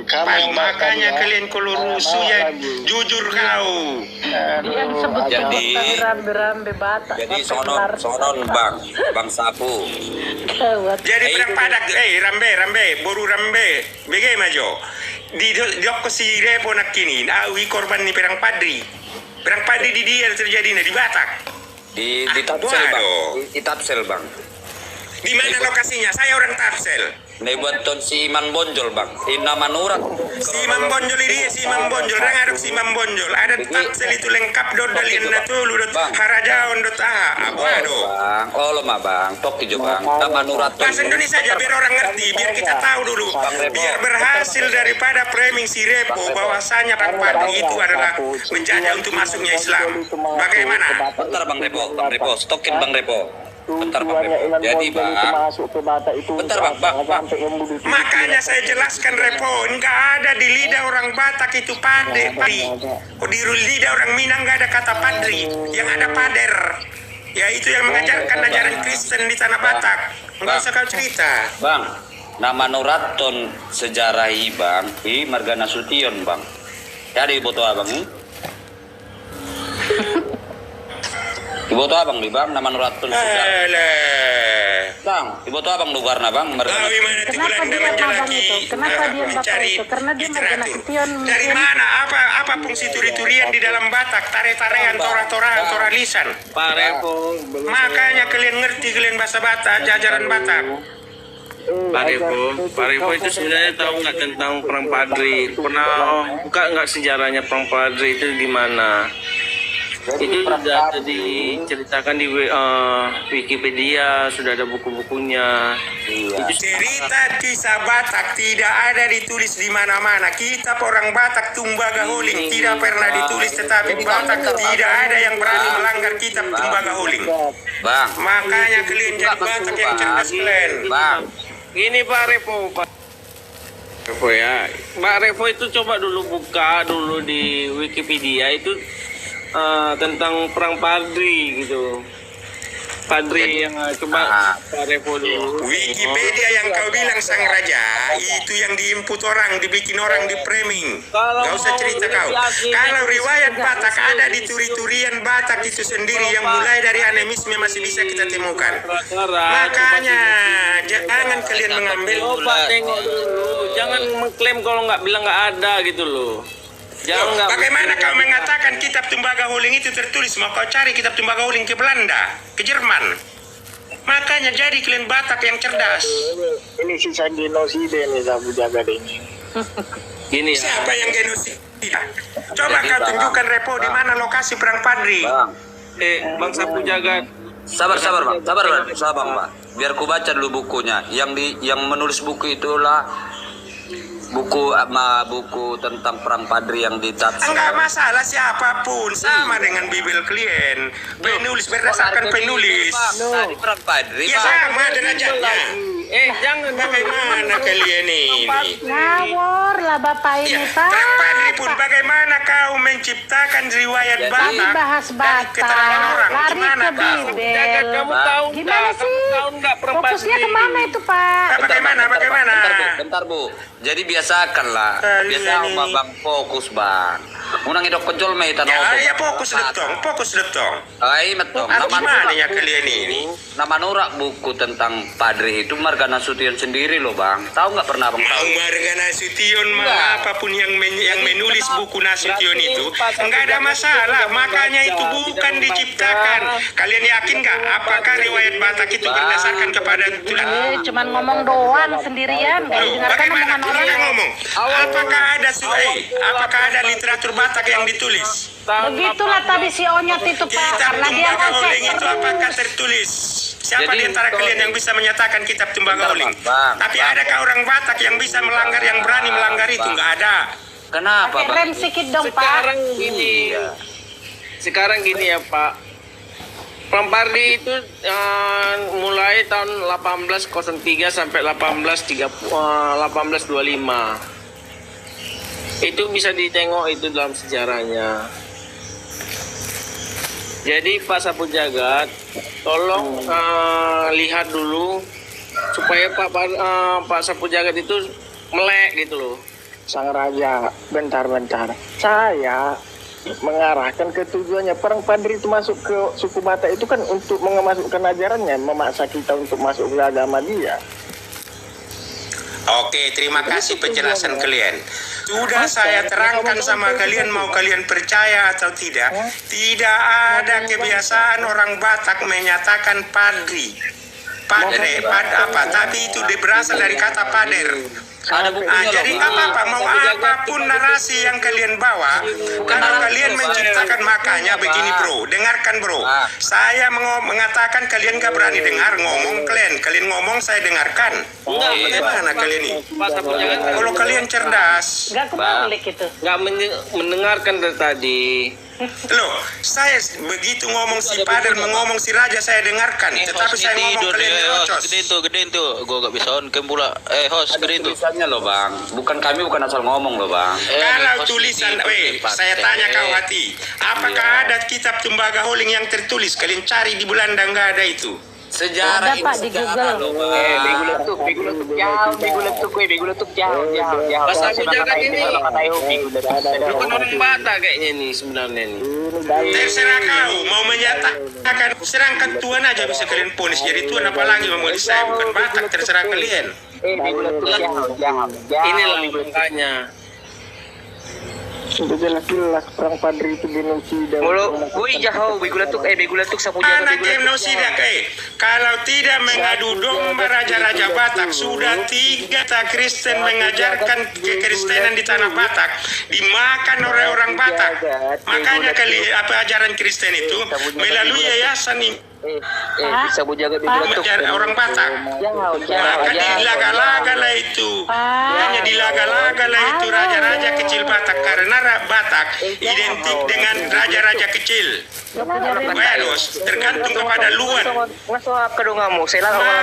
Kamu yang Makanya kalian kalau rusuh ya jujur kau. Dia sebut Jadi- tadi rambe-rambe Batak. Jadi Batak sonon bang Sapu. Gawat. Jadi perang padak, rambe, boru rambe, bagaimana Jo? Di dok si repo nak kini, awi korban ni perang padri. Perang padri di dia terjadi di Batak. Di Tapsel bang. Di Tapsel bang. Di mana lokasinya? Saya orang Tapsel. Ini buat ton si Iman Bonjol bang. Ina Manurat. Si Imam Bonjol ini, si Imam Bonjol, orang ada si Imam Bonjol. Ada Tapsel itu lengkap dot dalin natulu dot Bang. harajaon dot abu ado. Bang, lo mah bang, toki jo bang. Nama Manurat. Bahasa Indonesia aja biar orang ngerti, biar kita tahu dulu. Biar berhasil daripada framing si Repo bahwasanya Perang Padri itu adalah menjajah untuk masuknya Islam. Bagaimana? Bentar bang Repo, stokin bang Repo. Bentar bang Repo. Jadi bang, bentar bang. Makanya saya jelaskan Repo, enggak ada di lidah orang Batak itu padri. Oh, di lidah orang Minang enggak ada kata padri, yang ada pader. Ya itu yang mengajarkan ajaran Kristen di tanah Batak. Enggak usah kau cerita. Bang, nama Nuraton sejarahi bang, di Marga Nasution bang. Jadi ibu tua bang. Ibu tua bang, bang, nama Nuraton sejarah. Alah. Bang, ibu tua bang lugarna bang, Marga Tahu mana tuh Kenapa Belanda dia mabang menjelaki itu? Kenapa dia bapak mencari itu? Karena dia Marga literatur. Nasution Dari mungkin. mana? Apa fungsi turi-turian di dalam Batak? Tare-tarean, tora-torahan, toralisan. Pak Repo. Makanya kalian ngerti kalian bahasa Batak, jajaran Batak. Pak Repo itu sebenarnya tahu nggak tentang Perang Padri? Pernah buka nggak sejarahnya Perang Padri itu di mana? Itu sudah ada diceritakan di Wikipedia, sudah ada buku-bukunya. Itu Cerita kisah Batak tidak ada ditulis di mana-mana. Kita orang Batak Tumbaga Huling tidak pernah ditulis, tetapi Batak tidak ada yang berani melanggar kitab Tumbaga Huling. Bang, Makanya kalian jadi Batak yang cerdas kalian. bang. Gini Pak Repo, ya. Pak Repo itu coba dulu buka dulu di Wikipedia itu tentang Perang Padri gitu. Padri yang coba Pak Repo dulu. Wikipedia yang kau bilang sang raja itu yang diinput orang, dibikin orang di framing. Gak usah cerita kau. Kalau riwayat Batak ada di turi-turian Batak itu sendiri yang mulai dari animisme masih bisa kita temukan. Makanya jangan kalian mengambil. Coba tengok dulu, jangan mengklaim kalau nggak bilang nggak ada gitu loh. Jangan nggak. Bagaimana kau mengatakan kitab Tumbaga Huling itu tertulis? Mau kau cari kitab Tumbaga Huling ke Belanda, ke Jerman. Makanya jadi kalian Batak yang cerdas. Ini sisa genosida nih Sapu Jagat ini. Gini ya. Siapa yang genosida? Coba kau tunjukkan Repo di mana lokasi Perang Padri. Bang, Bang Sapu Jagat. sabar bang. Biar ku baca dulu bukunya. Yang menulis buku itulah buku tentang Perang Padri yang di Tapsel. Enggak masalah siapapun, sama dengan Bibel kalian. Penulis berdasarkan penulis. Tadi Perang Padri Ya bang. sama derajatnya. Jangan Bagaimana kalian ini? Ngawur lah bapak Ya, ini Pak. Perang Padri pun bagaimana kau menciptakan riwayat Jadi Tadi Batak bahas dari keterangan Batak, orang? lari Gimana ke kau? Bibel. kamu tahu Gimana nggak? sih? Kamu tahu nggak Perang Fokusnya Padri? kemana itu Pak? Bagaimana? Bentar bu. Jadi biasakanlah. Biasa ini. bang fokus bang. Unang idok kecol mah itan Ya fokus detong. Ay metong. Atau gimana ya kalian ini? Nama Nurak buku tentang Padri itu Marga Nasution sendiri loh bang. Tahu nggak pernah bang? Mau Marga Nasution apapun yang menulis buku Nasution itu enggak ada masalah. Makanya itu bukan diciptakan. Kalian yakin nggak? Apakah riwayat Batak itu berdasarkan kepada tulang? Cuman ngomong doang sendirian, nggak Loh, didengarkan bagaimana omongan kita orang. ngomong? Apakah ada literatur Batak yang ditulis? Begitulah tadi si Onyot itu Pak, Kitab karena dia Tumbaga ngoceh Huling itu apakah terus. tertulis? Siapa Jadi, di antara kalian yang bisa menyatakan kitab Tumbaga Bentar, Huling? Bang. Tapi adakah orang Batak yang bisa melanggar, yang berani melanggar itu? Enggak ada. Kenapa Pakai bang? rem sedikit dong Pak. Sekarang gini ya Pak. Perang Padri itu mulai tahun 1803 sampai 1825. Itu bisa ditengok itu dalam sejarahnya. Jadi Pak Sapu Jagat, tolong lihat dulu supaya Pak Sapu Jagat itu melek gitu loh. Sang Raja, bentar. Saya mengarahkan ke tujuannya. Perang Padri itu masuk ke suku Batak itu kan untuk memasukkan ajarannya, memaksa kita untuk masuk ke agama dia. Oke, terima kasih penjelasan kalian. Sudah saya terangkan sama kalian, mau kalian percaya atau tidak. Tidak ada kebiasaan orang Batak menyatakan padri. Padre, tapi itu berasal dari kata pader. Jadi apa-apa, mau apapun narasi yang kalian bawa, kalau kalian menciptakan, makanya begini bro, dengarkan bro. Saya mengatakan kalian gak berani dengar, ngomong kalian ngomong saya dengarkan. Bagaimana kalian ini? Kalau kalian cerdas, Nggak kebalik itu. Nggak mendengarkan dari tadi. loh, saya begitu ngomong si Pader, ngomong si Raja saya dengarkan, tetapi saya ngomong kalian nyerocos. Gede itu, gue gak bisa on cam pula. Host, gede itu. Tulisannya loh bang, bukan asal ngomong loh bang. Kalau tulisan, saya tanya kau Hati, apakah ada kitab Tembaga Holing yang tertulis? Kalian cari di Belanda, nggak ada itu. Sejarah Ada, Pak, di Google. Bego letuk jauh. Pas Sapu Jagat ini, Ada. bukan orang Batak kayaknya nih sebenarnya nih. Terserah kau mau menyatakan, serangkan Tuhan aja bisa kalian ponis. Jadi Tuhan apalagi mau saya bukan Batak, terserah kalian. Inilah makanya. Sudah jelas-jelas perang Padri itu genosida. Bego letuk Sapu Jagat. Anak genosida kalau tidak mengadu domba raja-raja Batak, sudah 3 Kristen mengajarkan kekristenan di tanah Batak, dimakan oleh orang Batak. Makanya ajaran Kristen itu melalui yayasan ini. Sapu Jagat Orang Batak. Maka dilaga-laga lah itu. Hanya dilaga-laga lah itu raja-raja kecil Batak, karena Batak identik dengan raja-raja kecil. Tergantung kepada luar.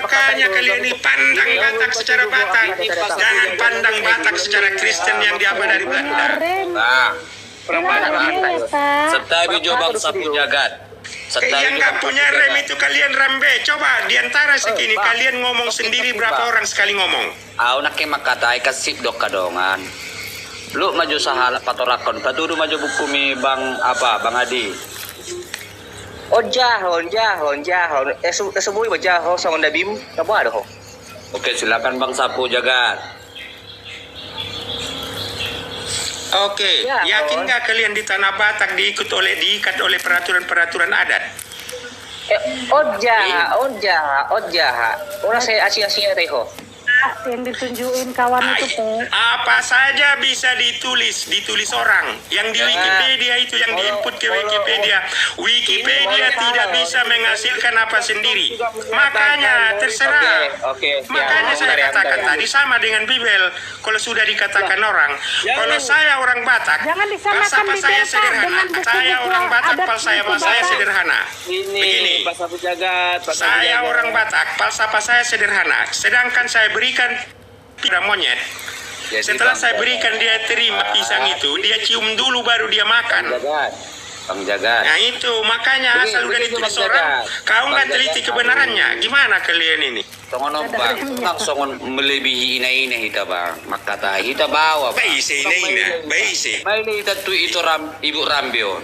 Makanya kalian ini pandang Batak secara Batak, jangan pandang Batak secara Kristen yang diapa dari Belanda. Serta Jobang Sapu Jagat. Yang nggak punya rem itu kalian rambe. Coba diantara segini kalian ngomong sendiri berapa orang sekali ngomong. Nak makatai kasip dok kadongan. Lu maju sahala patorakon, patudu maju bukumi bang Adi. Semua baca songon dabim, kamu ada ho. Oke, silakan Bang Sapu Jagat. Oke, yakin nggak kalian di tanah Batak diikat oleh peraturan-peraturan adat? Orang saya asyik-asyik teho. Yang ditunjukin kawan itu tuh. Apa saja bisa ditulis orang. Yang di Wikipedia itu yang diinput ke Wikipedia. Wikipedia tidak bisa menghasilkan apa sendiri. Makanya terserah. Makanya saya katakan tadi sama dengan Bibel. Kalau sudah dikatakan orang, kalau saya orang Batak, falsafah saya sederhana. Saya orang Batak, falsafah saya sederhana. Begini, saya orang Batak, falsafah saya sederhana. Sedangkan saya berikan pada monyet. Setelah saya berikan, dia terima pisang itu, dia cium dulu baru dia makan. Bang Jagat. Nah itu makanya asal udah ditulis orang, kau nggak teliti kebenarannya. Gimana kalian ini? Songon bang, songon melebihi ina hita bang. Makata hita bawa. Baise ina, baise. Ini tentu itu Ibu Rambion.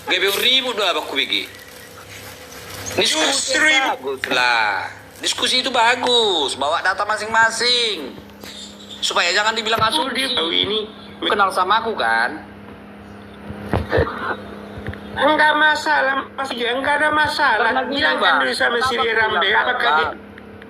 Gebe ribu doa baku bigi. Diskusi bagus lah. Diskusi itu bagus, bawa data masing-masing. Supaya jangan dibilang asul dia. Ini Kenal sama aku kan? enggak masalah, Mas Gia, enggak ada masalah. Bilangkan dulu sama si Rambe, apakah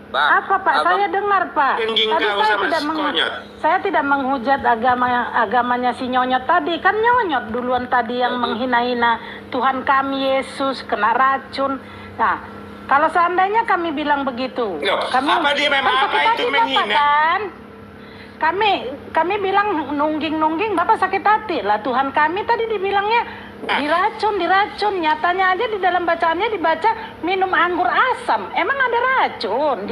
Apa Pak? Saya dengar Pak. Kengging Tadi kau saya sama tidak si Konyot. saya tidak menghujat agamanya si Nyonyot tadi. Kan Nyonyot duluan tadi yang menghina-hina Tuhan kami Yesus kena racun. Nah, kalau seandainya kami bilang begitu, Loh, kami apa dia memang kan apa sakit itu hati Bapak, menghina? kan? Kami bilang nungging Bapak sakit hati lah. Tuhan kami tadi dibilangnya diracun. Nyatanya aja di dalam bacaannya dibaca minum anggur asam. Emang ada racun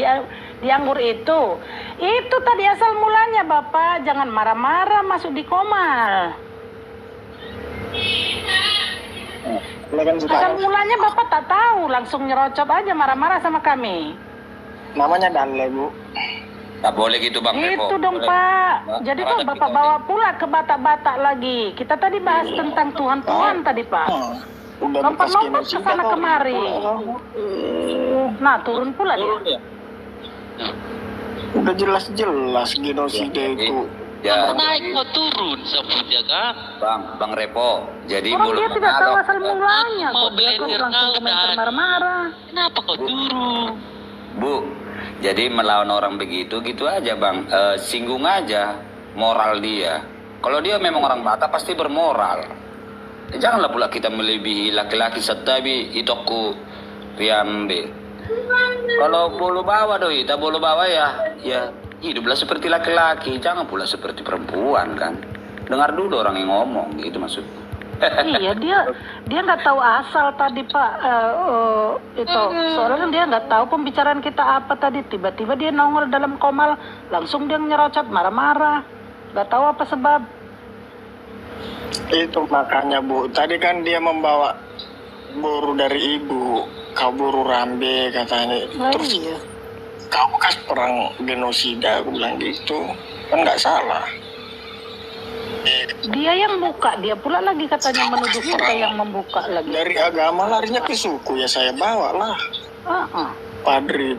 di anggur itu? Itu tadi asal mulanya Bapak. Jangan marah-marah masuk di komal. Asal mulanya Bapak tak tahu, langsung nyerocot aja marah-marah sama kami. Namanya Danle, Bu. Tak boleh gitu Bang Repo. Itu dong Boleh. Pak. Jadi kok Bapak bawa pula ke Batak-Batak lagi. Kita tadi bahas tentang Tuhan tadi Pak. Udah Lompat-lompat ke sana kemari. Nah, turun pula dia. Udah jelas-jelas genosida itu. Ya, Naik mau turun sapunya kan? Bang Repo. Jadi Orang mulut dia tidak tahu mengarok. asal mulanya. Mau Kok dia kok beler langsung kau, komentar Dan. marah-marah. Kenapa kau turun? Bu, jadi melawan orang begitu gitu aja Bang. Singgung aja moral dia. Kalau dia memang orang Batak pasti bermoral. Janganlah pula kita melebihi laki-laki setabi itoku riambe. Kalau bolu bawa doi, tak bolu bawa ya hiduplah seperti laki-laki, jangan pula seperti perempuan kan. Dengar dulu orang yang ngomong, gitu maksudnya. Iya, dia nggak tahu asal tadi Pak. Itu soalnya dia nggak tahu pembicaraan kita apa tadi. Tiba-tiba dia nongol dalam komal, langsung dia nyerocot marah-marah. Nggak tahu apa sebab. Itu makanya Bu, tadi kan dia membawa buru dari ibu, kau buru rambe katanya. Terus Iya. kau bekas perang genosida, aku bilang gitu. Kan nggak salah. Dia yang buka, dia pula lagi katanya menuduh kita yang membuka lagi. Dari agama larinya ke suku, ya saya bawa lah. Ah, ah. Padri.